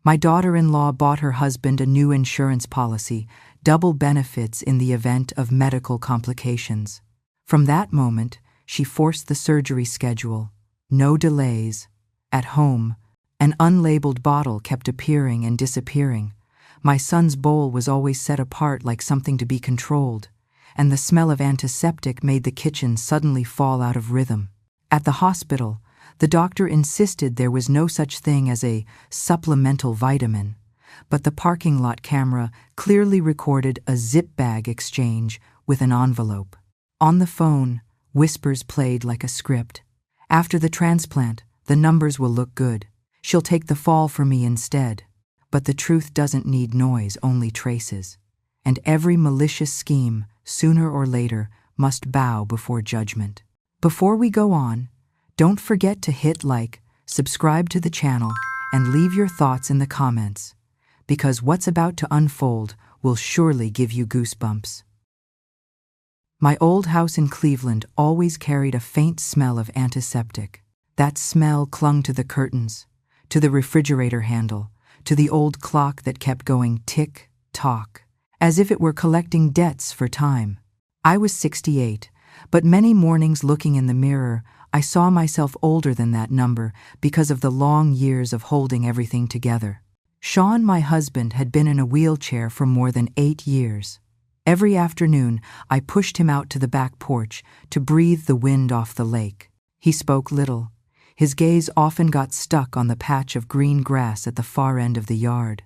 My daughter-in-law bought her husband a new insurance policy, double benefits in the event of medical complications. From that moment, she forced the surgery schedule. No delays. At home, an unlabeled bottle kept appearing and disappearing. My son's bowl was always set apart like something to be controlled, and the smell of antiseptic made the kitchen suddenly fall out of rhythm. At the hospital, the doctor insisted there was no such thing as a supplemental vitamin, but the parking lot camera clearly recorded a zip bag exchange with an envelope. On the phone, whispers played like a script. After the transplant, the numbers will look good. She'll take the fall for me instead. But the truth doesn't need noise, only traces. And every malicious scheme, sooner or later, must bow before judgment. Before we go on, don't forget to hit like, subscribe to the channel, and leave your thoughts in the comments, because what's about to unfold will surely give you goosebumps. My old house in Cleveland always carried a faint smell of antiseptic. That smell clung to the curtains, to the refrigerator handle, to the old clock that kept going tick-tock, as if it were collecting debts for time. I was 68, but many mornings looking in the mirror, I saw myself older than that number because of the long years of holding everything together. Sean, my husband, had been in a wheelchair for more than 8 years. Every afternoon, I pushed him out to the back porch to breathe the wind off the lake. He spoke little. His gaze often got stuck on the patch of green grass at the far end of the yard.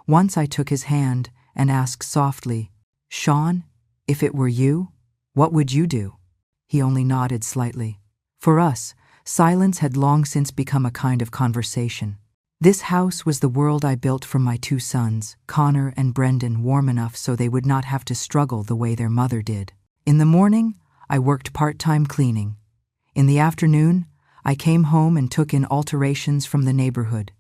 Once I took his hand and asked softly, "Sean, if it were you, what would you do?" He only nodded slightly. For us, silence had long since become a kind of conversation. This house was the world I built for my 2 sons, Connor and Brendan, warm enough so they would not have to struggle the way their mother did. In the morning, I worked part-time cleaning. In the afternoon, I came home and took in alterations from the neighborhood.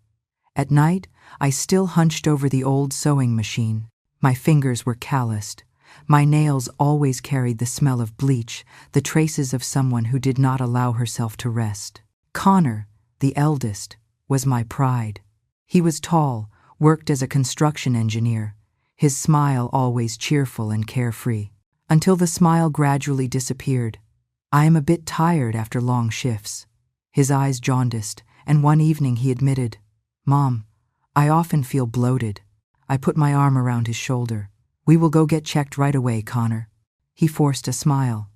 At night, I still hunched over the old sewing machine. My fingers were calloused. My nails always carried the smell of bleach, the traces of someone who did not allow herself to rest. Connor, the eldest, was my pride. He was tall, worked as a construction engineer, his smile always cheerful and carefree, until the smile gradually disappeared. "I am a bit tired after long shifts." His eyes jaundiced, and one evening he admitted, "Mom, I often feel bloated." I put my arm around his shoulder. "We will go get checked right away, Connor." He forced a smile.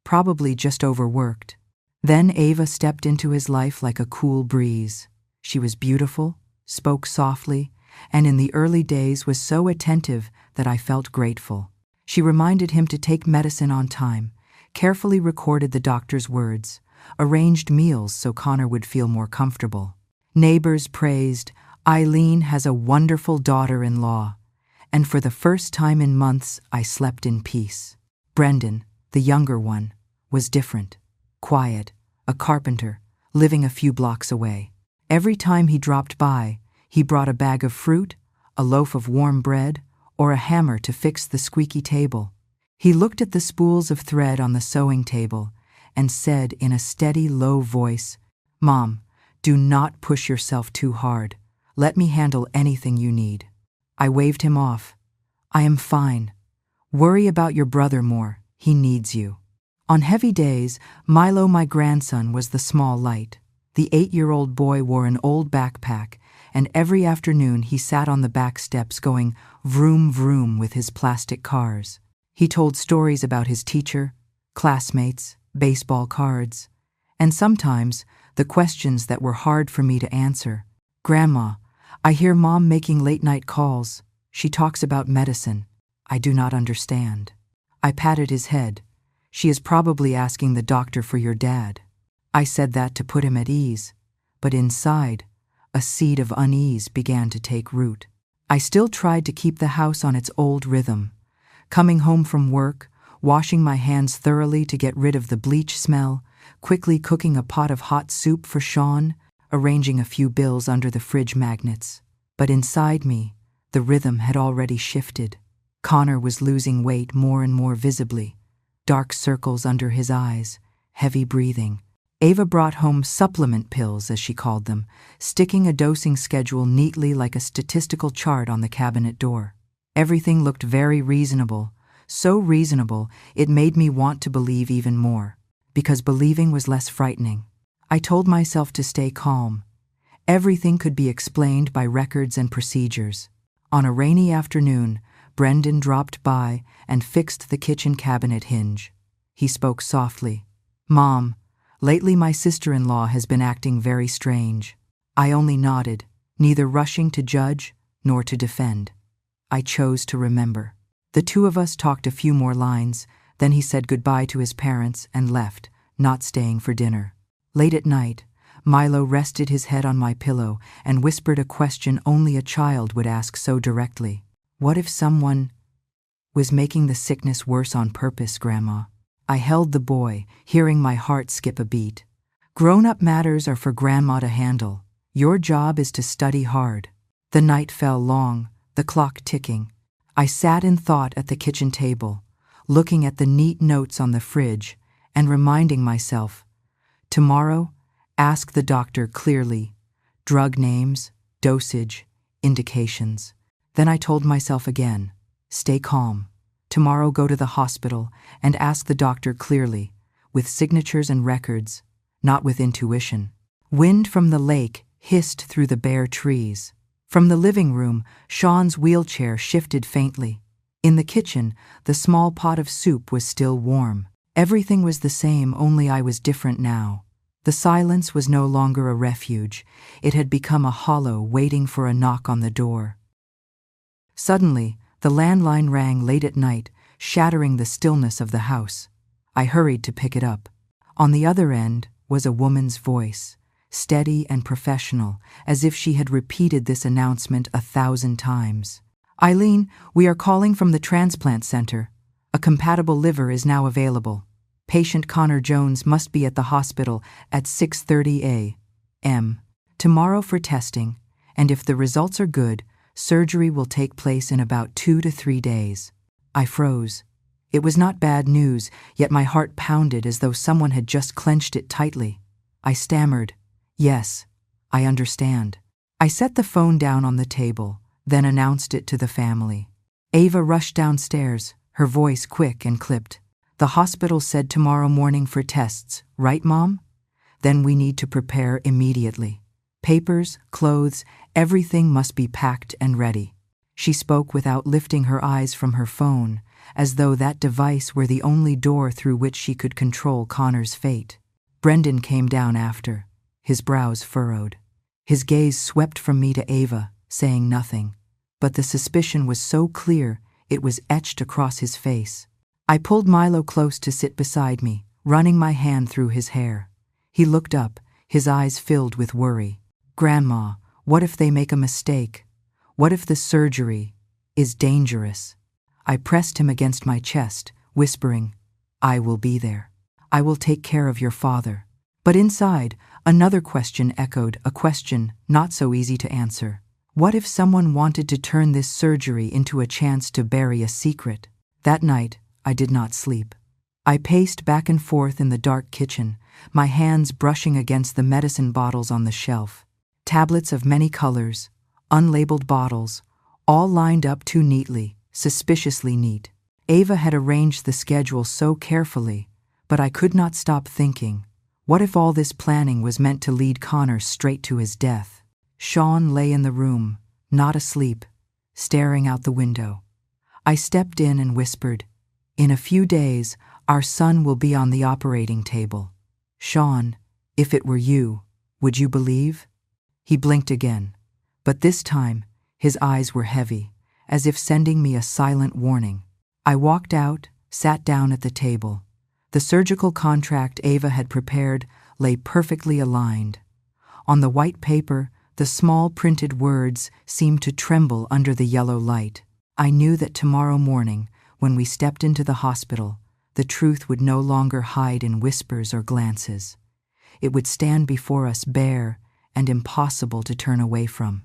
Probably just overworked. Then Ava stepped into his life like a cool breeze. She was beautiful, spoke softly, and in the early days was so attentive that I felt grateful. She reminded him to take medicine on time, carefully recorded the doctor's words, arranged meals so Connor would feel more comfortable. Neighbors praised, "Eileen has a wonderful daughter-in-law," and for the first time in months I slept in peace. Brendan, the younger one, was different. Quiet, a carpenter, living a few blocks away. Every time he dropped by, he brought a bag of fruit, a loaf of warm bread, or a hammer to fix the squeaky table. He looked at the spools of thread on the sewing table and said in a steady, low voice, "Mom, do not push yourself too hard. Let me handle anything you need." I waved him off. "I am fine. Worry about your brother more. He needs you." On heavy days, Milo, my grandson, was the small light. The 8-year-old boy wore an old backpack, and every afternoon he sat on the back steps going vroom vroom with his plastic cars. He told stories about his teacher, classmates, baseball cards, and sometimes the questions that were hard for me to answer. "Grandma, I hear Mom making late-night calls. She talks about medicine. I do not understand." I patted his head. "She is probably asking the doctor for your dad." I said that to put him at ease, but inside, a seed of unease began to take root. I still tried to keep the house on its old rhythm, coming home from work, washing my hands thoroughly to get rid of the bleach smell, quickly cooking a pot of hot soup for Sean, arranging a few bills under the fridge magnets. But inside me, the rhythm had already shifted. Connor was losing weight more and more visibly, dark circles under his eyes, heavy breathing. Ava brought home supplement pills, as she called them, sticking a dosing schedule neatly like a statistical chart on the cabinet door. Everything looked very reasonable, so reasonable it made me want to believe even more, because believing was less frightening. I told myself to stay calm. Everything could be explained by records and procedures. On a rainy afternoon, Brendan dropped by and fixed the kitchen cabinet hinge. He spoke softly. "Mom, lately my sister-in-law has been acting very strange." I only nodded, neither rushing to judge nor to defend. I chose to remember. The two of us talked a few more lines, then he said goodbye to his parents and left, not staying for dinner. Late at night, Milo rested his head on my pillow and whispered a question only a child would ask so directly. "What if someone was making the sickness worse on purpose, Grandma?" I held the boy, hearing my heart skip a beat. "Grown-up matters are for Grandma to handle. Your job is to study hard." The night fell long, the clock ticking. I sat in thought at the kitchen table, looking at the neat notes on the fridge and reminding myself, tomorrow, ask the doctor clearly. Drug names, dosage, indications. Then I told myself again, stay calm. Tomorrow go to the hospital and ask the doctor clearly, with signatures and records, not with intuition. Wind from the lake hissed through the bare trees. From the living room, Sean's wheelchair shifted faintly. In the kitchen, the small pot of soup was still warm. Everything was the same, only I was different now. The silence was no longer a refuge. It had become a hollow waiting for a knock on the door. Suddenly, the landline rang late at night, shattering the stillness of the house. I hurried to pick it up. On the other end was a woman's voice, steady and professional, as if she had repeated this announcement 1,000 times. "Eileen, we are calling from the transplant center. A compatible liver is now available. Patient Connor Jones must be at the hospital at 6:30 a.m. tomorrow for testing, and if the results are good, surgery will take place in about 2 to 3 days. I froze. It was not bad news, yet my heart pounded as though someone had just clenched it tightly. I stammered, "Yes, I understand." I set the phone down on the table, then announced it to the family. Ava rushed downstairs, her voice quick and clipped. "The hospital said tomorrow morning for tests, right, Mom? Then we need to prepare immediately. Papers, clothes, everything must be packed and ready." She spoke without lifting her eyes from her phone, as though that device were the only door through which she could control Connor's fate. Brendan came down after, his brows furrowed. His gaze swept from me to Ava, saying nothing, but the suspicion was so clear it was etched across his face. I pulled Milo close to sit beside me, running my hand through his hair. He looked up, his eyes filled with worry. "Grandma, what if they make a mistake? What if the surgery is dangerous?" I pressed him against my chest, whispering, "I will be there. I will take care of your father." But inside, another question echoed, a question not so easy to answer. What if someone wanted to turn this surgery into a chance to bury a secret? That night, I did not sleep. I paced back and forth in the dark kitchen, my hands brushing against the medicine bottles on the shelf. Tablets of many colors, unlabeled bottles, all lined up too neatly, suspiciously neat. Ava had arranged the schedule so carefully, but I could not stop thinking, what if all this planning was meant to lead Connor straight to his death? Sean lay in the room, not asleep, staring out the window. I stepped in and whispered, "In a few days, our son will be on the operating table. Sean, if it were you, would you believe?" He blinked again, but this time his eyes were heavy, as if sending me a silent warning. I walked out, sat down at the table. The surgical contract Ava had prepared lay perfectly aligned. On the white paper, the small printed words seemed to tremble under the yellow light. I knew that tomorrow morning, when we stepped into the hospital, the truth would no longer hide in whispers or glances. It would stand before us bare and impossible to turn away from.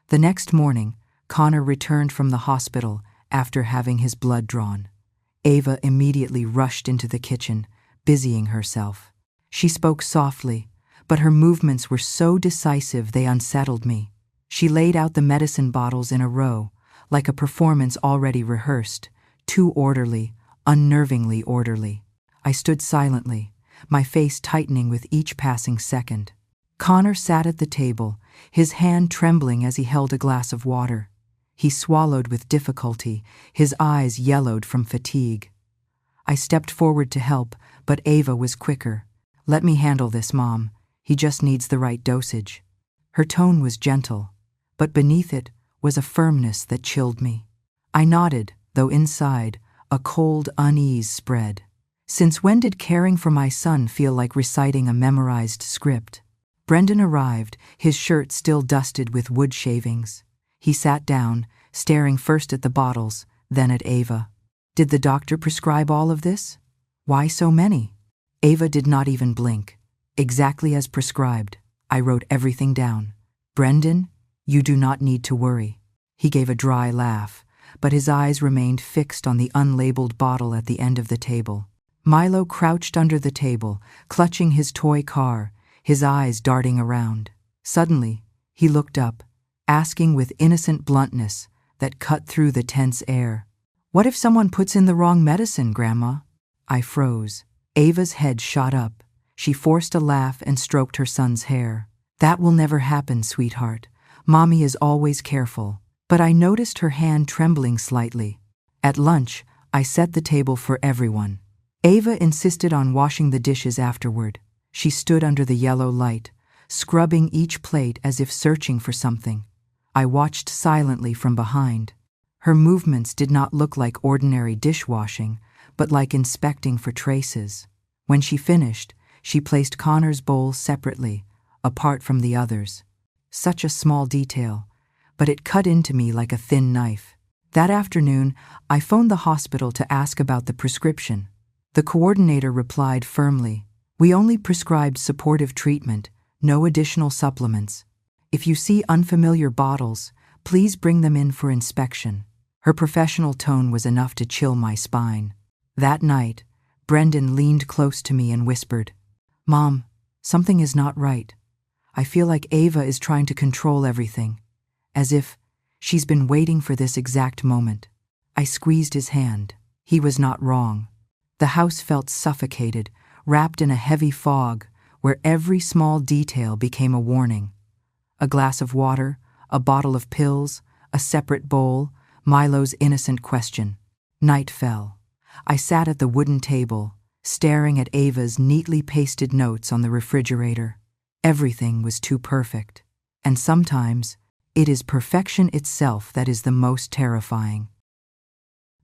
The next morning, Connor returned from the hospital after having his blood drawn. Ava immediately rushed into the kitchen, busying herself. She spoke softly, but her movements were so decisive they unsettled me. She laid out the medicine bottles in a row, like a performance already rehearsed, too orderly, unnervingly orderly. I stood silently, my face tightening with each passing second. Connor sat at the table, his hand trembling as he held a glass of water. He swallowed with difficulty, his eyes yellowed from fatigue. I stepped forward to help, but Ava was quicker. "Let me handle this, Mom. He just needs the right dosage." Her tone was gentle, but beneath it was a firmness that chilled me. I nodded, though inside, a cold unease spread. Since when did caring for my son feel like reciting a memorized script? Brendan arrived, his shirt still dusted with wood shavings. He sat down, staring first at the bottles, then at Ava. "Did the doctor prescribe all of this? Why so many?" Ava did not even blink. "Exactly as prescribed. I wrote everything down. Brendan, you do not need to worry." He gave a dry laugh, but his eyes remained fixed on the unlabeled bottle at the end of the table. Milo crouched under the table, clutching his toy car, his eyes darting around. Suddenly, he looked up, asking with innocent bluntness that cut through the tense air, "What if someone puts in the wrong medicine, Grandma?" I froze. Ava's head shot up. She forced a laugh and stroked her son's hair. "That will never happen, sweetheart. Mommy is always careful." But I noticed her hand trembling slightly. At lunch, I set the table for everyone. Ava insisted on washing the dishes afterward. She stood under the yellow light, scrubbing each plate as if searching for something. I watched silently from behind. Her movements did not look like ordinary dishwashing, but like inspecting for traces. When she finished, she placed Connor's bowl separately, apart from the others. Such a small detail, but it cut into me like a thin knife. That afternoon, I phoned the hospital to ask about the prescription. The coordinator replied firmly, "We only prescribed supportive treatment, no additional supplements. If you see unfamiliar bottles, please bring them in for inspection." Her professional tone was enough to chill my spine. That night, Brendan leaned close to me and whispered, "Mom, something is not right. I feel like Ava is trying to control everything, as if she's been waiting for this exact moment." I squeezed his hand. He was not wrong. The house felt suffocated, wrapped in a heavy fog, where every small detail became a warning. A glass of water, a bottle of pills, a separate bowl, Milo's innocent question. Night fell. I sat at the wooden table, staring at Ava's neatly pasted notes on the refrigerator. Everything was too perfect. And sometimes, it is perfection itself that is the most terrifying.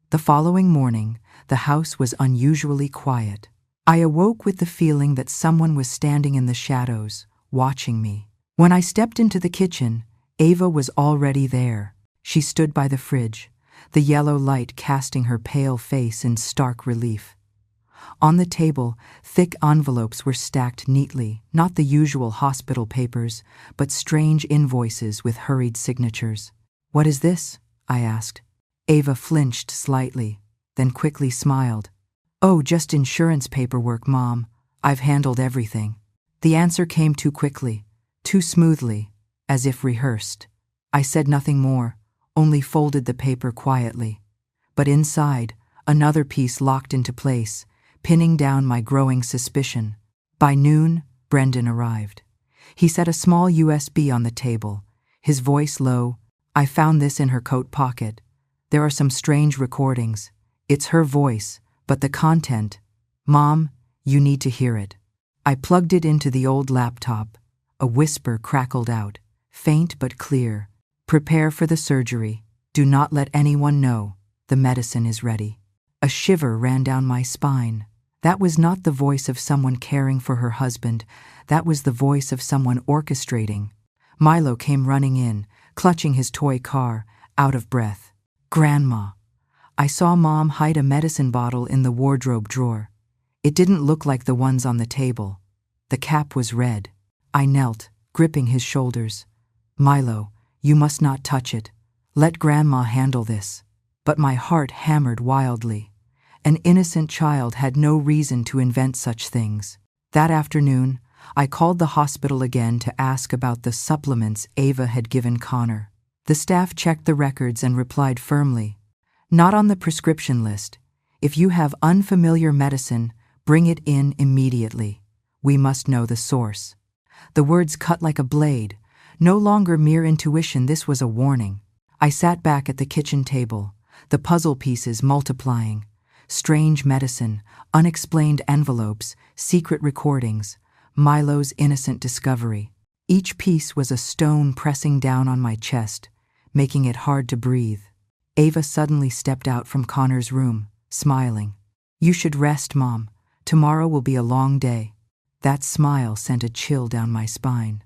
The following morning, the house was unusually quiet. I awoke with the feeling that someone was standing in the shadows, watching me. When I stepped into the kitchen, Ava was already there. She stood by the fridge, the yellow light casting her pale face in stark relief. On the table, thick envelopes were stacked neatly, not the usual hospital papers, but strange invoices with hurried signatures. "What is this?" I asked. Ava flinched slightly, then quickly smiled. "Oh, just insurance paperwork, Mom. I've handled everything." The answer came too quickly, too smoothly, as if rehearsed. I said nothing more, only folded the paper quietly. But inside, another piece locked into place, pinning down my growing suspicion. By noon, Brendan arrived. He set a small USB on the table, his voice low. "I found this in her coat pocket. There are some strange recordings. It's her voice, but the content, Mom, you need to hear it." I plugged it into the old laptop. A whisper crackled out, faint but clear. "Prepare for the surgery. Do not let anyone know. The medicine is ready." A shiver ran down my spine. That was not the voice of someone caring for her husband. That was the voice of someone orchestrating. Milo came running in, clutching his toy car, out of breath. "Grandma." I saw Mom hide a medicine bottle in the wardrobe drawer. It didn't look like the ones on the table. The cap was red. I knelt, gripping his shoulders. "Milo, you must not touch it. Let Grandma handle this." But my heart hammered wildly. An innocent child had no reason to invent such things. That afternoon, I called the hospital again to ask about the supplements Ava had given Connor. The staff checked the records and replied firmly, "Not on the prescription list. If you have unfamiliar medicine, bring it in immediately. We must know the source." The words cut like a blade. No longer mere intuition, this was a warning. I sat back at the kitchen table, the puzzle pieces multiplying. Strange medicine, unexplained envelopes, secret recordings, Milo's innocent discovery. Each piece was a stone pressing down on my chest, making it hard to breathe. Ava suddenly stepped out from Connor's room, smiling. "You should rest, Mom. Tomorrow will be a long day." That smile sent a chill down my spine.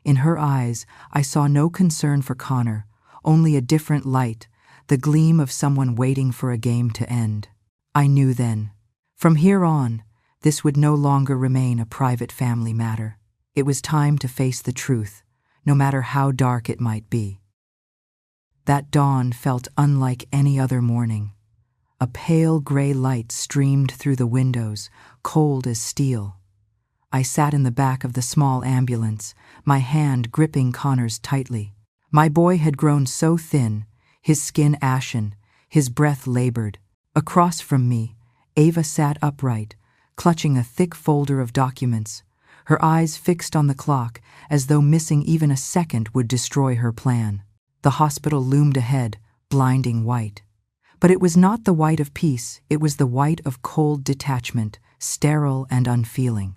In her eyes, I saw no concern for Connor, only a different light, the gleam of someone waiting for a game to end. I knew then. From here on, this would no longer remain a private family matter. It was time to face the truth, no matter how dark it might be. That dawn felt unlike any other morning. A pale gray light streamed through the windows, cold as steel. I sat in the back of the small ambulance, my hand gripping Connor's tightly. My boy had grown so thin, his skin ashen, his breath labored. Across from me, Ava sat upright, clutching a thick folder of documents, her eyes fixed on the clock as though missing even a second would destroy her plan. The hospital loomed ahead, blinding white. But it was not the white of peace, it was the white of cold detachment, sterile and unfeeling.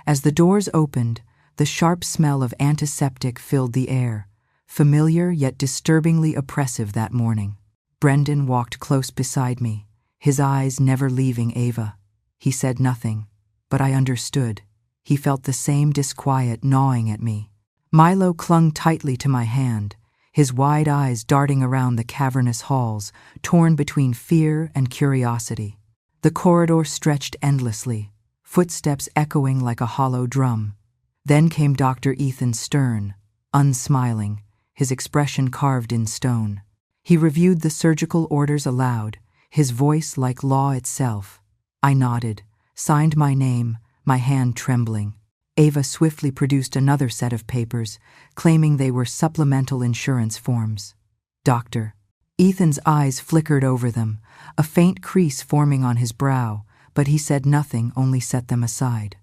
As the doors opened, the sharp smell of antiseptic filled the air, familiar yet disturbingly oppressive that morning. Brendan walked close beside me, his eyes never leaving Ava. He said nothing, but I understood. He felt the same disquiet gnawing at me. Milo clung tightly to my hand, his wide eyes darting around the cavernous halls, torn between fear and curiosity. The corridor stretched endlessly, footsteps echoing like a hollow drum. Then came Dr. Ethan Stern, unsmiling, his expression carved in stone. He reviewed the surgical orders aloud, his voice like law itself. I nodded, signed my name, my hand trembling. Ava swiftly produced another set of papers, claiming they were supplemental insurance forms. "Doctor." Ethan's eyes flickered over them, a faint crease forming on his brow, but he said nothing, only set them aside.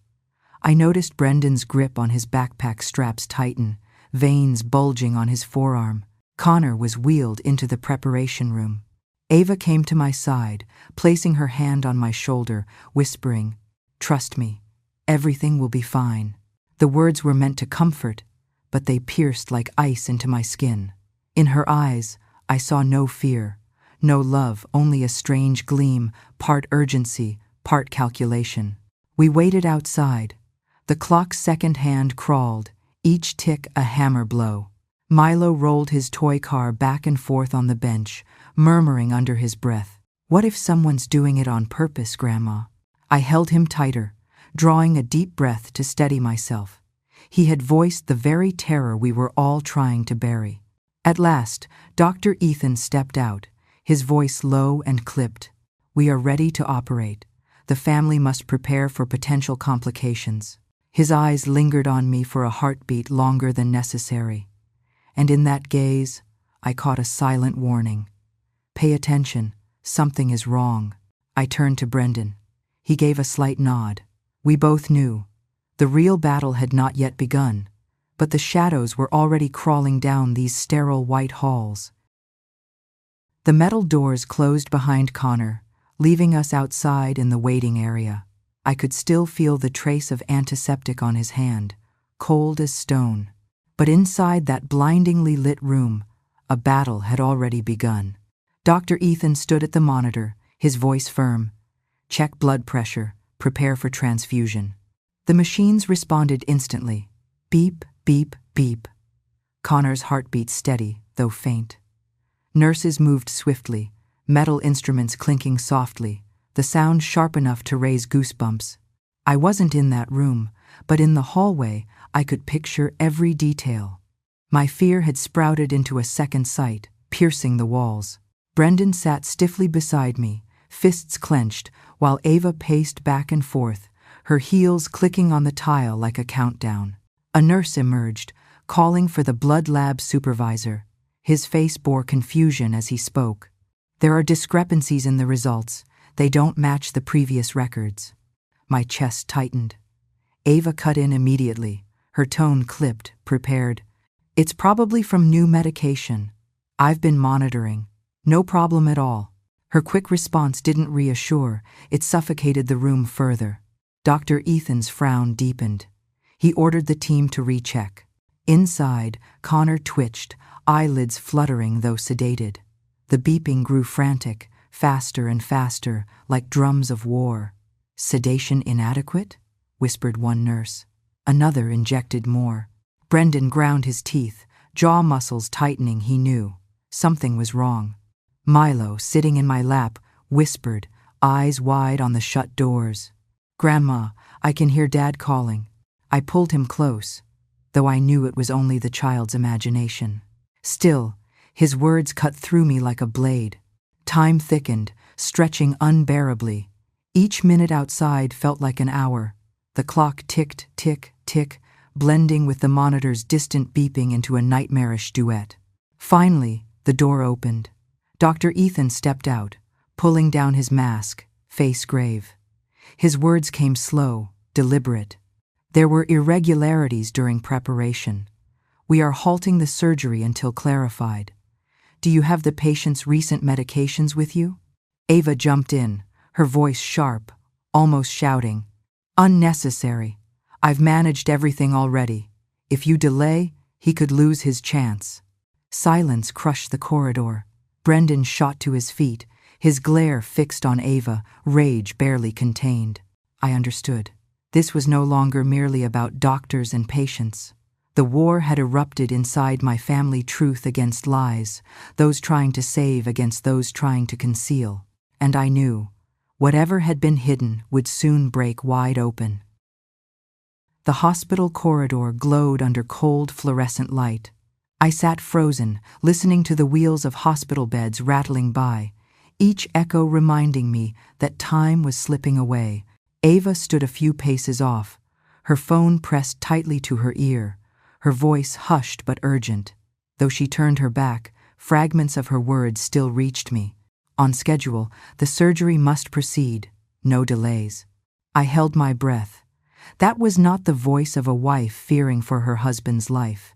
I noticed Brendan's grip on his backpack straps tighten, veins bulging on his forearm. Connor was wheeled into the preparation room. Ava came to my side, placing her hand on my shoulder, whispering, "Trust me, everything will be fine." The words were meant to comfort, but they pierced like ice into my skin. In her eyes, I saw no fear, no love, only a strange gleam, part urgency, part calculation. We waited outside. The clock's second hand crawled, each tick a hammer blow. Milo rolled his toy car back and forth on the bench, murmuring under his breath, "What if someone's doing it on purpose, Grandma?" I held him tighter, drawing a deep breath to steady myself. He had voiced the very terror we were all trying to bury. At last, Dr. Ethan stepped out, his voice low and clipped. "We are ready to operate. The family must prepare for potential complications." His eyes lingered on me for a heartbeat longer than necessary. And in that gaze, I caught a silent warning. "Pay attention, something is wrong." I turned to Brendan. He gave a slight nod. We both knew. The real battle had not yet begun, but the shadows were already crawling down these sterile white halls. The metal doors closed behind Connor, leaving us outside in the waiting area. I could still feel the trace of antiseptic on his hand, cold as stone. But inside that blindingly lit room, a battle had already begun. Dr. Ethan stood at the monitor, his voice firm. "Check blood pressure, prepare for transfusion." The machines responded instantly. Beep, beep, beep. Connor's heartbeat steady, though faint. Nurses moved swiftly, metal instruments clinking softly, the sound sharp enough to raise goosebumps. I wasn't in that room, but in the hallway I could picture every detail. My fear had sprouted into a second sight, piercing the walls. Brendan sat stiffly beside me, fists clenched, while Ava paced back and forth, her heels clicking on the tile like a countdown. A nurse emerged, calling for the blood lab supervisor. His face bore confusion as he spoke. There are discrepancies in the results. They don't match the previous records. My chest tightened. Ava cut in immediately, her tone clipped, prepared. It's probably from new medication. I've been monitoring. No problem at all. Her quick response didn't reassure, it suffocated the room further. Dr. Ethan's frown deepened. He ordered the team to recheck. Inside, Connor twitched, eyelids fluttering though sedated. The beeping grew frantic, faster and faster, like drums of war. "Sedation inadequate?" whispered one nurse. Another injected more. Brendan ground his teeth, jaw muscles tightening. He knew something was wrong. Milo, sitting in my lap, whispered, eyes wide on the shut doors. "Grandma, I can hear Dad calling." I pulled him close, though I knew it was only the child's imagination. Still, his words cut through me like a blade. Time thickened, stretching unbearably. Each minute outside felt like an hour. The clock ticked, tick, tick, blending with the monitor's distant beeping into a nightmarish duet. Finally, the door opened. Dr. Ethan stepped out, pulling down his mask, face grave. His words came slow, deliberate. There were irregularities during preparation. We are halting the surgery until clarified. Do you have the patient's recent medications with you? Ava jumped in, her voice sharp, almost shouting. Unnecessary. I've managed everything already. If you delay, he could lose his chance. Silence crushed the corridor. Brendan shot to his feet, his glare fixed on Ava, rage barely contained. I understood. This was no longer merely about doctors and patients. The war had erupted inside my family, truth against lies, those trying to save against those trying to conceal. And I knew, whatever had been hidden would soon break wide open. The hospital corridor glowed under cold fluorescent light. I sat frozen, listening to the wheels of hospital beds rattling by, each echo reminding me that time was slipping away. Ava stood a few paces off, her phone pressed tightly to her ear, her voice hushed but urgent. Though she turned her back, fragments of her words still reached me. On schedule, the surgery must proceed, no delays. I held my breath. That was not the voice of a wife fearing for her husband's life.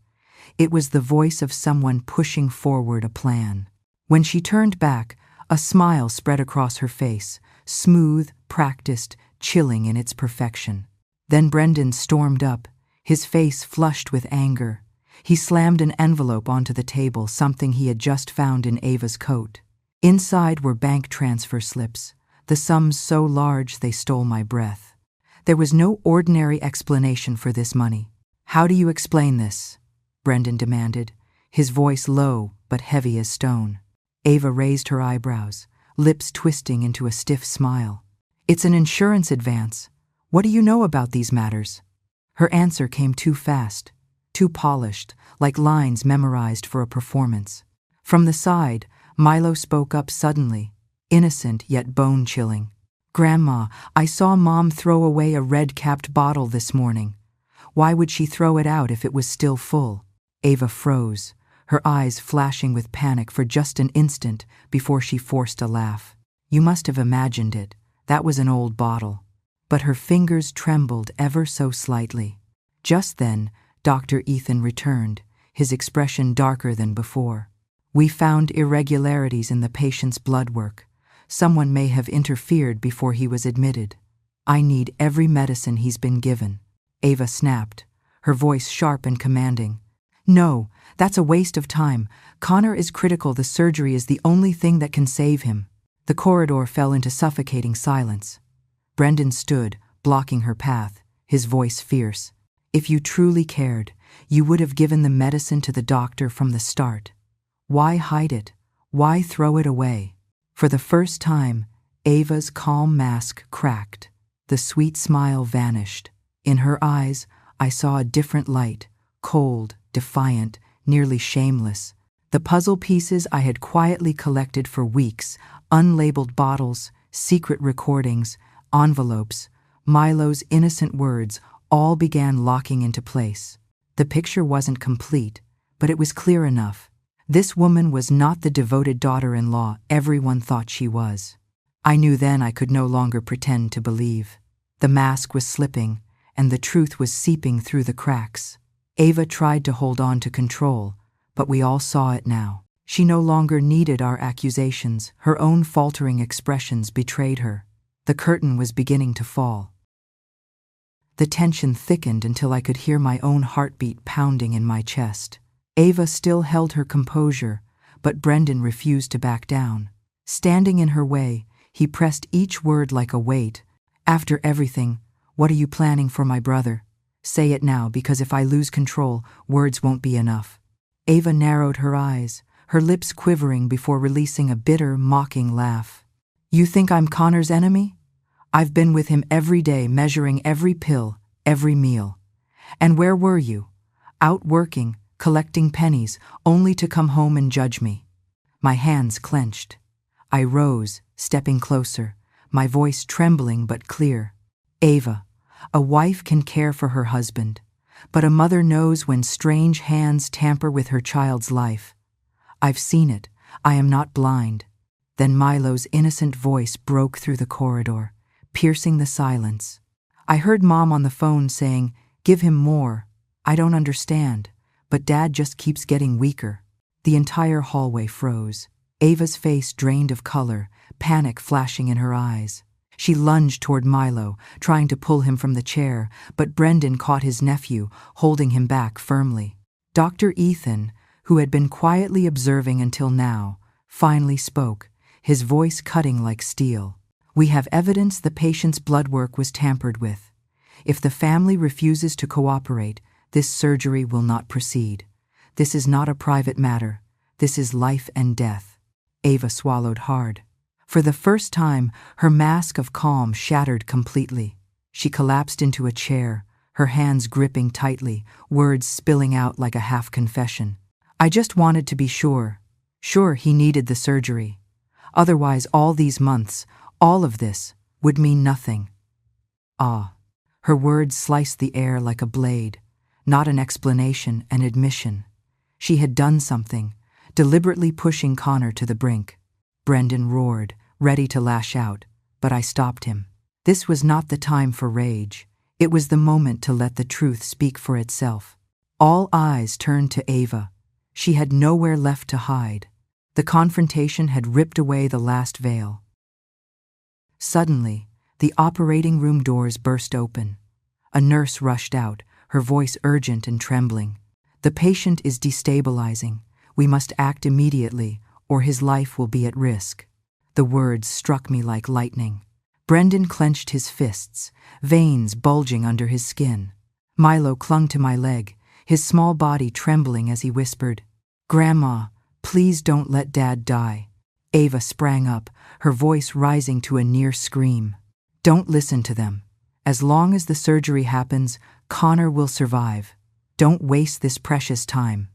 It was the voice of someone pushing forward a plan. When she turned back, a smile spread across her face, smooth, practiced, chilling in its perfection. Then Brendan stormed up, his face flushed with anger. He slammed an envelope onto the table, something he had just found in Ava's coat. Inside were bank transfer slips, the sums so large they stole my breath. There was no ordinary explanation for this money. "How do you explain this?" Brendan demanded, his voice low but heavy as stone. Ava raised her eyebrows, lips twisting into a stiff smile. "It's an insurance advance. What do you know about these matters?" Her answer came too fast, too polished, like lines memorized for a performance. From the side, Milo spoke up suddenly, innocent yet bone-chilling. "Grandma, I saw Mom throw away a red-capped bottle this morning. Why would she throw it out if it was still full?" Ava froze, her eyes flashing with panic for just an instant before she forced a laugh. "You must have imagined it. That was an old bottle." But her fingers trembled ever so slightly. Just then, Dr. Ethan returned, his expression darker than before. "We found irregularities in the patient's blood work. Someone may have interfered before he was admitted. I need every medicine he's been given." Ava snapped, her voice sharp and commanding. "No, that's a waste of time. Connor is critical. The surgery is the only thing that can save him." The corridor fell into suffocating silence. Brendan stood, blocking her path, his voice fierce. "If you truly cared, you would have given the medicine to the doctor from the start. Why hide it? Why throw it away?" For the first time, Ava's calm mask cracked. The sweet smile vanished. In her eyes, I saw a different light, cold, defiant, nearly shameless. The puzzle pieces I had quietly collected for weeks, unlabeled bottles, secret recordings, envelopes, Milo's innocent words all began locking into place. The picture wasn't complete, but it was clear enough. This woman was not the devoted daughter-in-law everyone thought she was. I knew then I could no longer pretend to believe. The mask was slipping, and the truth was seeping through the cracks. Ava tried to hold on to control, but we all saw it now. She no longer needed our accusations. Her own faltering expressions betrayed her. The curtain was beginning to fall. The tension thickened until I could hear my own heartbeat pounding in my chest. Ava still held her composure, but Brendan refused to back down. Standing in her way, he pressed each word like a weight. "After everything, what are you planning for my brother? Say it now, because if I lose control, words won't be enough." Ava narrowed her eyes, her lips quivering before releasing a bitter, mocking laugh. "You think I'm Connor's enemy? I've been with him every day, measuring every pill, every meal. And where were you? Out working, collecting pennies, only to come home and judge me." My hands clenched. I rose, stepping closer, my voice trembling but clear. "Ava, a wife can care for her husband, but a mother knows when strange hands tamper with her child's life. I've seen it. I am not blind." Then Milo's innocent voice broke through the corridor, piercing the silence. I heard Mom on the phone saying, "Give him more. I don't understand, but Dad just keeps getting weaker." The entire hallway froze. Ava's face drained of color, panic flashing in her eyes. She lunged toward Milo, trying to pull him from the chair, but Brendan caught his nephew, holding him back firmly. Dr. Ethan, who had been quietly observing until now, finally spoke, his voice cutting like steel. "We have evidence the patient's blood work was tampered with. If the family refuses to cooperate, this surgery will not proceed. This is not a private matter. This is life and death." Ava swallowed hard. For the first time, her mask of calm shattered completely. She collapsed into a chair, her hands gripping tightly, words spilling out like a half-confession. "I just wanted to be sure. Sure he needed the surgery. Otherwise all these months, all of this, would mean nothing." Ah. Her words sliced the air like a blade. Not an explanation, an admission. She had done something, deliberately pushing Connor to the brink. Brendan roared, ready to lash out, but I stopped him. This was not the time for rage. It was the moment to let the truth speak for itself. All eyes turned to Ava. She had nowhere left to hide. The confrontation had ripped away the last veil. Suddenly, the operating room doors burst open. A nurse rushed out, her voice urgent and trembling. "The patient is destabilizing. We must act immediately, or his life will be at risk." The words struck me like lightning. Brendan clenched his fists, veins bulging under his skin. Milo clung to my leg, his small body trembling as he whispered, "Grandma, please don't let Dad die." Ava sprang up, her voice rising to a near scream. "Don't listen to them. As long as the surgery happens, Connor will survive. Don't waste this precious time."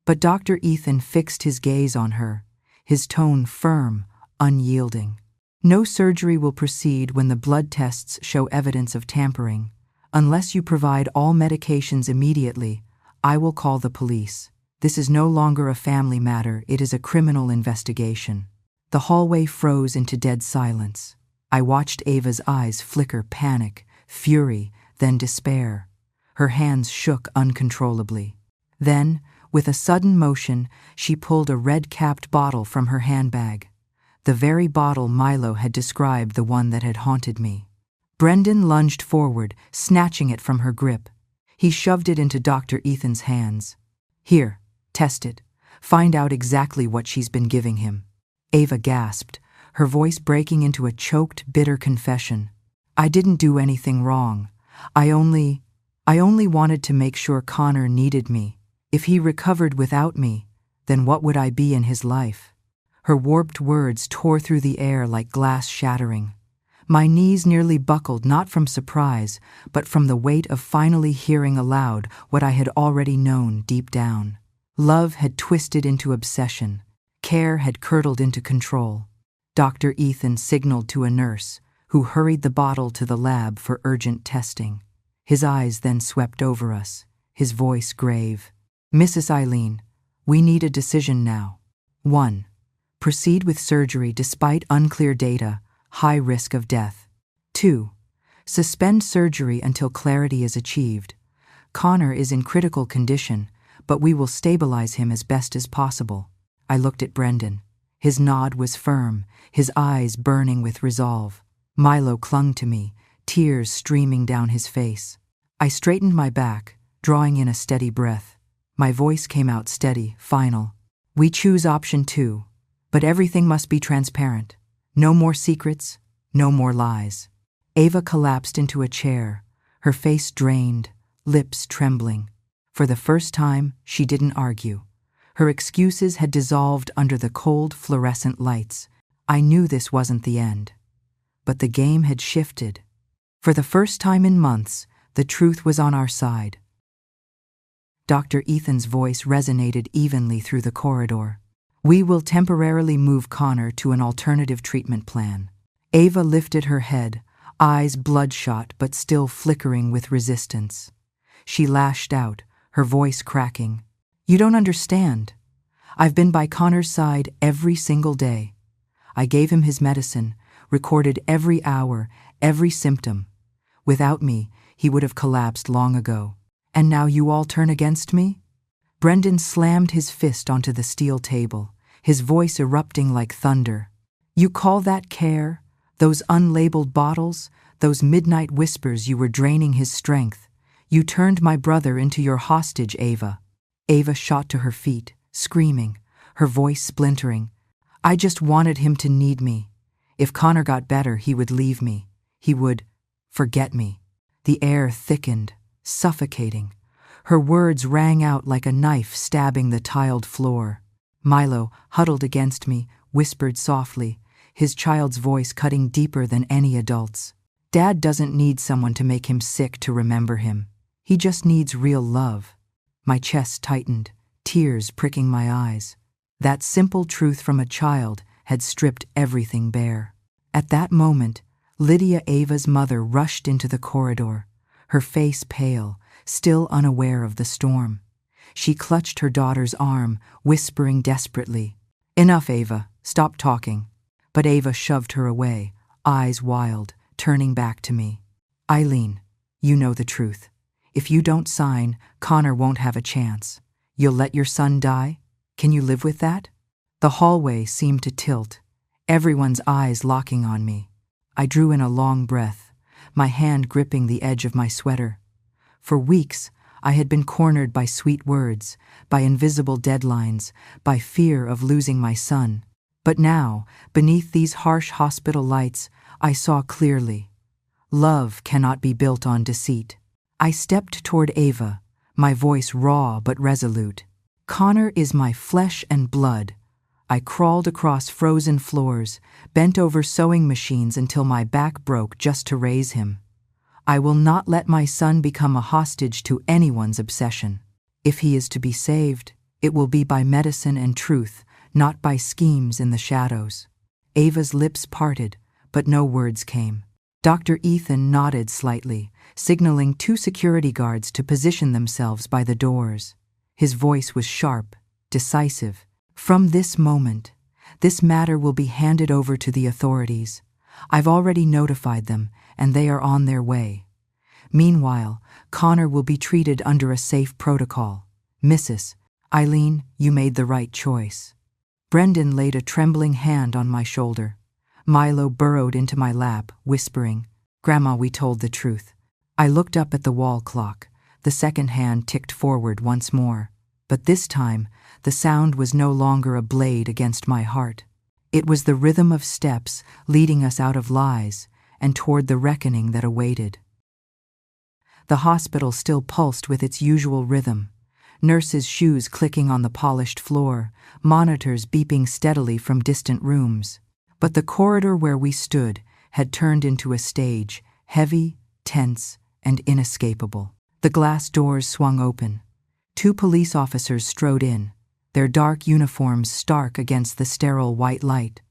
But Dr. Ethan fixed his gaze on her, his tone firm, unyielding. "No surgery will proceed when the blood tests show evidence of tampering. Unless you provide all medications immediately, I will call the police. This is no longer a family matter, it is a criminal investigation." The hallway froze into dead silence. I watched Ava's eyes flicker panic, fury, then despair. Her hands shook uncontrollably. Then, with a sudden motion, she pulled a red-capped bottle from her handbag. The very bottle Milo had described, the one that had haunted me. Brendan lunged forward, snatching it from her grip. He shoved it into Dr. Ethan's hands. "Here, test it. Find out exactly what she's been giving him." Ava gasped, her voice breaking into a choked, bitter confession. "I didn't do anything wrong. I only wanted to make sure Connor needed me. If he recovered without me, then what would I be in his life?" Her warped words tore through the air like glass shattering. My knees nearly buckled, not from surprise, but from the weight of finally hearing aloud what I had already known deep down. Love had twisted into obsession. Care had curdled into control. Dr. Ethan signaled to a nurse, who hurried the bottle to the lab for urgent testing. His eyes then swept over us, his voice grave. "Mrs. Eileen, we need a decision now. 1. Proceed with surgery despite unclear data, high risk of death. 2. Suspend surgery until clarity is achieved. Connor is in critical condition, but we will stabilize him as best as possible." I looked at Brendan. His nod was firm, his eyes burning with resolve. Milo clung to me, tears streaming down his face. I straightened my back, drawing in a steady breath. My voice came out steady, final. "We choose option 2, but everything must be transparent. No more secrets, no more lies." Ava collapsed into a chair, her face drained, lips trembling. For the first time, she didn't argue. Her excuses had dissolved under the cold fluorescent lights. I knew this wasn't the end. But the game had shifted. For the first time in months, the truth was on our side. Dr. Ethan's voice resonated evenly through the corridor. "We will temporarily move Connor to an alternative treatment plan." Ava lifted her head, eyes bloodshot but still flickering with resistance. She lashed out, her voice cracking. "You don't understand. I've been by Connor's side every single day. I gave him his medicine, recorded every hour, every symptom. Without me, he would have collapsed long ago. And now you all turn against me?" Brendan slammed his fist onto the steel table, his voice erupting like thunder. "You call that care? Those unlabeled bottles, those midnight whispers you were draining his strength. You turned my brother into your hostage, Ava." Ava shot to her feet, screaming, her voice splintering. "I just wanted him to need me. If Connor got better, he would leave me. He would forget me." The air thickened, suffocating. Her words rang out like a knife stabbing the tiled floor. Milo, huddled against me, whispered softly, his child's voice cutting deeper than any adult's. "Dad doesn't need someone to make him sick to remember him. He just needs real love." My chest tightened, tears pricking my eyes. That simple truth from a child had stripped everything bare. At that moment, Lydia, Ava's mother, rushed into the corridor, her face pale, still unaware of the storm. She clutched her daughter's arm, whispering desperately, "Enough, Ava, stop talking." But Ava shoved her away, eyes wild, turning back to me. "Eileen, you know the truth. If you don't sign, Connor won't have a chance. You'll let your son die? Can you live with that?" The hallway seemed to tilt, everyone's eyes locking on me. I drew in a long breath, my hand gripping the edge of my sweater. For weeks, I had been cornered by sweet words, by invisible deadlines, by fear of losing my son. But now, beneath these harsh hospital lights, I saw clearly. Love cannot be built on deceit. I stepped toward Ava, my voice raw but resolute. "Connor is my flesh and blood." I crawled across frozen floors, bent over sewing machines until my back broke just to raise him. I will not let my son become a hostage to anyone's obsession. If he is to be saved, it will be by medicine and truth, not by schemes in the shadows. Ava's lips parted, but no words came. Dr. Ethan nodded slightly, signaling 2 security guards to position themselves by the doors. His voice was sharp, decisive. "From this moment, this matter will be handed over to the authorities. I've already notified them, and they are on their way. Meanwhile, Connor will be treated under a safe protocol. Mrs. Eileen, you made the right choice." Brendan laid a trembling hand on my shoulder. Milo burrowed into my lap, whispering, "Grandma, we told the truth." I looked up at the wall clock. The second hand ticked forward once more. But this time, the sound was no longer a blade against my heart. It was the rhythm of steps leading us out of lies and toward the reckoning that awaited. The hospital still pulsed with its usual rhythm. Nurses' shoes clicking on the polished floor, monitors beeping steadily from distant rooms. But the corridor where we stood had turned into a stage, heavy, tense, and inescapable. The glass doors swung open. 2 police officers strode in, their dark uniforms stark against the sterile white light.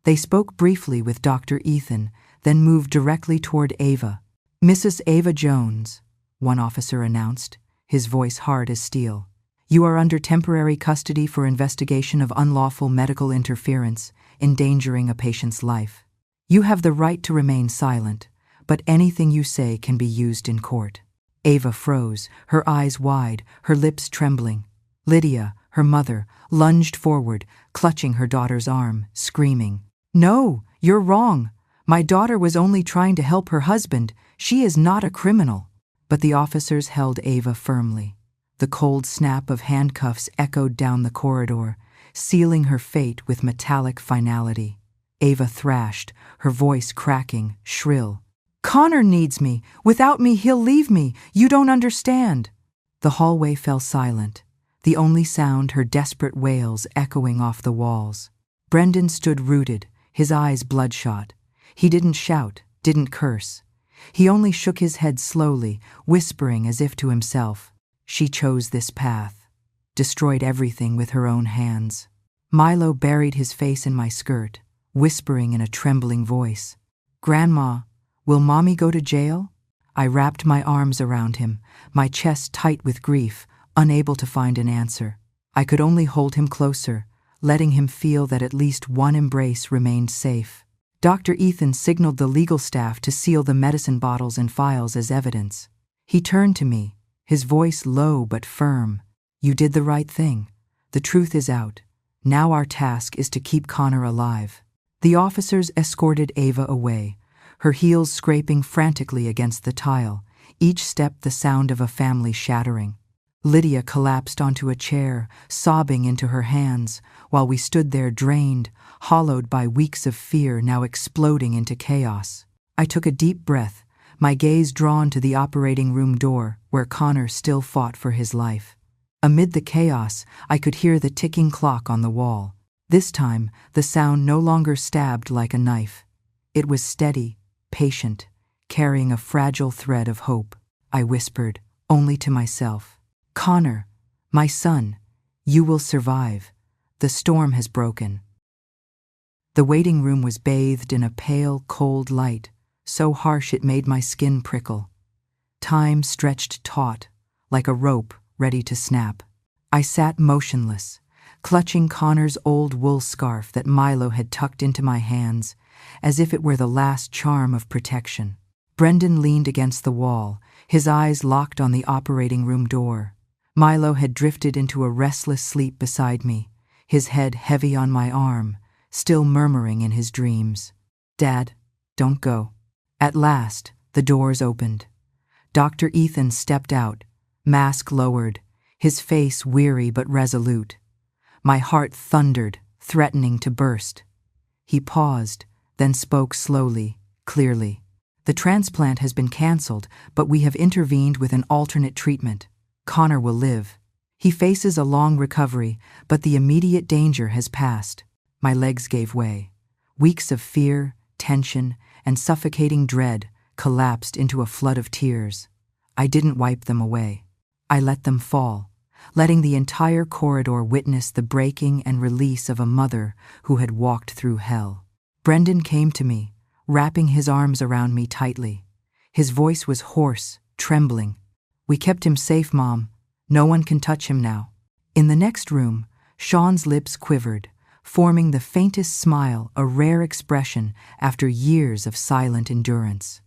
They spoke briefly with Dr. Ethan, then moved directly toward Ava. "Mrs. Ava Jones," one officer announced, his voice hard as steel. "You are under temporary custody for investigation of unlawful medical interference, endangering a patient's life. You have the right to remain silent, but anything you say can be used in court." Ava froze, her eyes wide, her lips trembling. Lydia, her mother, lunged forward, clutching her daughter's arm, screaming, "No, you're wrong. My daughter was only trying to help her husband. She is not a criminal." But the officers held Ava firmly. The cold snap of handcuffs echoed down the corridor, sealing her fate with metallic finality. Ava thrashed, her voice cracking, shrill. "Connor needs me. Without me, he'll leave me. You don't understand." The hallway fell silent, the only sound her desperate wails echoing off the walls. Brendan stood rooted, his eyes bloodshot. He didn't shout, didn't curse. He only shook his head slowly, whispering as if to himself, "She chose this path, destroyed everything with her own hands." Milo buried his face in my skirt, whispering in a trembling voice, "Grandma, will Mommy go to jail?" I wrapped my arms around him, my chest tight with grief, unable to find an answer. I could only hold him closer, letting him feel that at least one embrace remained safe. Dr. Ethan signaled the legal staff to seal the medicine bottles and files as evidence. He turned to me, his voice low but firm. "You did the right thing. The truth is out. Now our task is to keep Connor alive." The officers escorted Ava away, her heels scraping frantically against the tile, each step the sound of a family shattering. Lydia collapsed onto a chair, sobbing into her hands, while we stood there drained, hollowed by weeks of fear now exploding into chaos. I took a deep breath, my gaze drawn to the operating room door, where Connor still fought for his life. Amid the chaos, I could hear the ticking clock on the wall. This time, the sound no longer stabbed like a knife. It was steady, patient, carrying a fragile thread of hope. I whispered, only to myself, "Connor, my son, you will survive. The storm has broken." The waiting room was bathed in a pale, cold light, so harsh it made my skin prickle. Time stretched taut, like a rope ready to snap. I sat motionless, clutching Connor's old wool scarf that Milo had tucked into my hands, as if it were the last charm of protection. Brendan leaned against the wall, his eyes locked on the operating room door. Milo had drifted into a restless sleep beside me, his head heavy on my arm, still murmuring in his dreams, "Dad, don't go." At last, the doors opened. Dr. Ethan stepped out, mask lowered, his face weary but resolute. My heart thundered, threatening to burst. He paused, then spoke slowly, clearly. "The transplant has been canceled, but we have intervened with an alternate treatment. Connor will live. He faces a long recovery, but the immediate danger has passed." My legs gave way. Weeks of fear, tension, and suffocating dread collapsed into a flood of tears. I didn't wipe them away. I let them fall, letting the entire corridor witness the breaking and release of a mother who had walked through hell. Brendan came to me, wrapping his arms around me tightly. His voice was hoarse, trembling. "We kept him safe, Mom. No one can touch him now." In the next room, Sean's lips quivered, forming the faintest smile, a rare expression after years of silent endurance.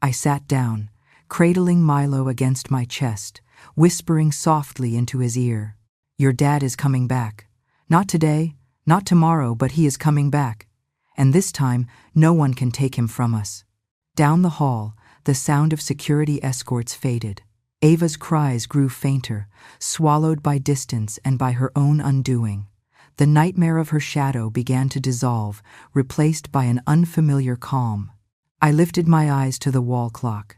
I sat down, cradling Milo against my chest, whispering softly into his ear, "Your dad is coming back. Not today, not tomorrow, but he is coming back. And this time, no one can take him from us." Down the hall, the sound of security escorts faded. Ava's cries grew fainter, swallowed by distance and by her own undoing. The nightmare of her shadow began to dissolve, replaced by an unfamiliar calm. I lifted my eyes to the wall clock.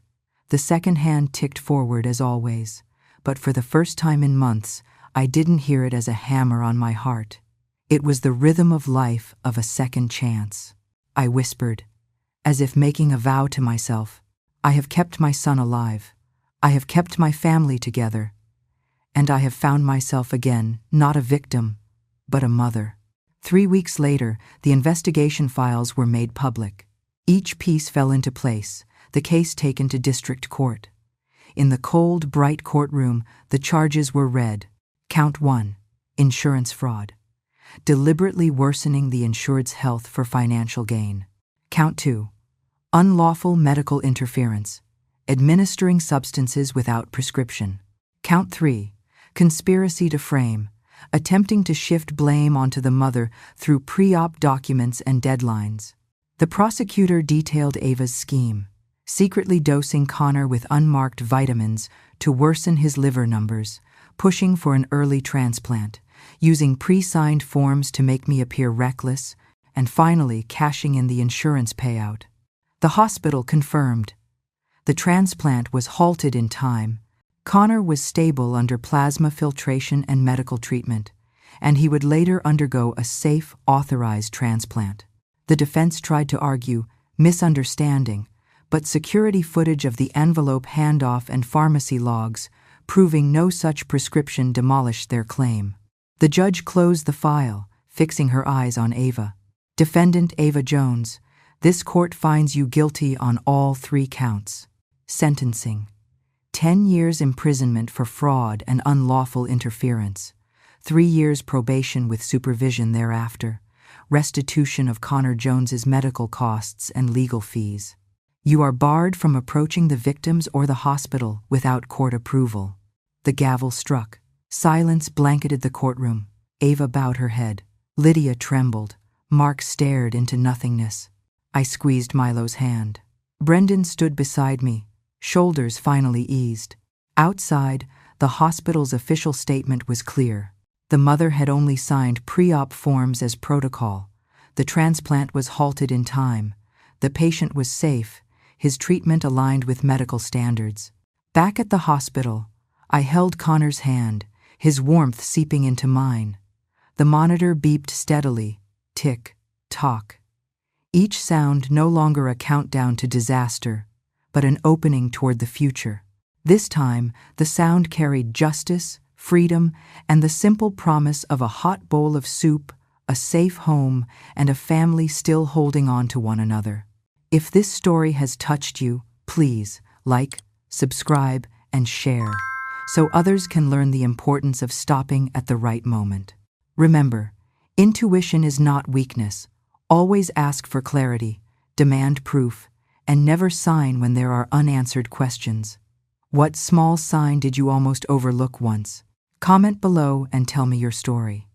The second hand ticked forward as always, but for the first time in months, I didn't hear it as a hammer on my heart. It was the rhythm of life, of a second chance. I whispered, as if making a vow to myself, "I have kept my son alive. I have kept my family together. And I have found myself again, not a victim, but a mother." 3 weeks later, the investigation files were made public. Each piece fell into place, the case taken to district court. In the cold, bright courtroom, the charges were read. Count 1, insurance fraud, deliberately worsening the insured's health for financial gain. Count 2, unlawful medical interference, administering substances without prescription. Count 3, conspiracy to frame, attempting to shift blame onto the mother through pre-op documents and deadlines. The prosecutor detailed Ava's scheme, secretly dosing Connor with unmarked vitamins to worsen his liver numbers, pushing for an early transplant, using pre-signed forms to make me appear reckless, and finally cashing in the insurance payout. The hospital confirmed. The transplant was halted in time. Connor was stable under plasma filtration and medical treatment, and he would later undergo a safe, authorized transplant. The defense tried to argue misunderstanding, but security footage of the envelope handoff and pharmacy logs, proving no such prescription, demolished their claim. The judge closed the file, fixing her eyes on Ava. Defendant Ava Jones, this court finds you guilty on all 3 counts. Sentencing: 10 years imprisonment for fraud and unlawful interference, 3 years probation with supervision thereafter, restitution of Connor Jones's medical costs and legal fees. You are barred from approaching the victims or the hospital without court approval. The gavel struck. Silence blanketed the courtroom. Ava bowed her head. Lydia trembled. Mark stared into nothingness. I squeezed Milo's hand. Brendan stood beside me, shoulders finally eased. Outside, the hospital's official statement was clear. The mother had only signed pre-op forms as protocol. The transplant was halted in time. The patient was safe, his treatment aligned with medical standards. Back at the hospital, I held Connor's hand, his warmth seeping into mine. The monitor beeped steadily, tick, tock. Each sound no longer a countdown to disaster, but an opening toward the future. This time, the sound carried justice, freedom, and the simple promise of a hot bowl of soup, a safe home, and a family still holding on to one another. If this story has touched you, please like, subscribe, and share, so others can learn the importance of stopping at the right moment. Remember, intuition is not weakness. Always ask for clarity, demand proof, and never sign when there are unanswered questions. What small sign did you almost overlook once? Comment below and tell me your story.